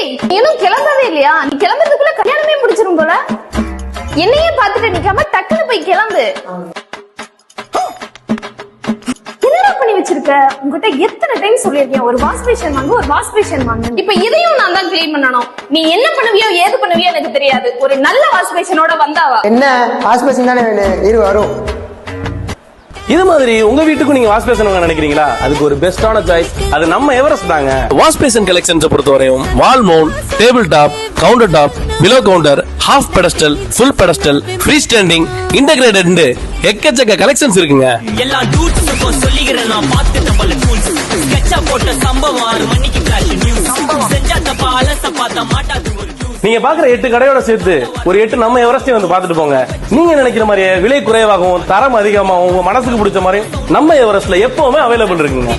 ஏய் இன்னும் கிளம்பவே இல்லையா? நீ கிளம்புறதுக்குள்ள கல்யாணமே முடிச்சிரும் போல. என்னையே பார்த்துட்டு நிக்காம டக்குனு போய் கிளம்பு. என்னடா பண்ணி வச்சிருக்க? உங்ககிட்ட எத்தனை டைம் சொல்லிருக்கேன் ஒரு வாஷ் பேஷன் வாங்க, ஒரு வாஷ் பேஷன் வாங்க. இப்ப இதையும் நான் தான் கிளீன் பண்ணணும். நீ என்ன பண்ணுவியோ ஏது பண்ணுவியோ எனக்கு தெரியாது. ஒரு நல்ல வாஷ் பேஷனோட வந்தாவா? என்ன வாஷ் பேஷன் தானே வேணும், இரு வரும். இது மாதிரி உங்க வீட்டுக்கு நீங்க வாஷ் பேஷன் வாங்க நினைக்கிறீங்களா? அதுக்கு ஒரு பெஸ்டான சாய்ஸ் அது நம்ம எவரெஸ்ட் தாங்க. வாஷ் பேஷன் கலெக்ஷன்ஸ் பொறுத்தவரையும் wall mount, table top, counter top, below counter, half pedestal, full pedestal, free standing, integrated எக்கச்சக்க கலெக்ஷன்ஸ் இருக்குங்க. எல்லா டூட்ஸுக்கும் சொல்லிக்கிறேன் நான் பார்த்து நம்மள டூல்ஸ் ஸ்கெட்சா போட்ட சம்பவம் 6 மணிக்கு ஃபிளாஷ் நியூஸ் செஞ்சா தப்பா அலச பார்த்தா மாட்டாது ஒரு நீங்க பாக்குற 8 கடையோட சேர்த்து ஒரு 8 நம்ம எவரெஸ்டையும் வந்து பாத்துட்டு போங்க. நீங்க நினைக்கிற மாதிரியே விலை குறைவாகவும் தரம் அதிகமாகவும் உங்க மனசுக்கு பிடிச்ச மாதிரி நம்ம எவரெஸ்ட்ல எப்பவுமே அவைலபிள் இருக்குங்க.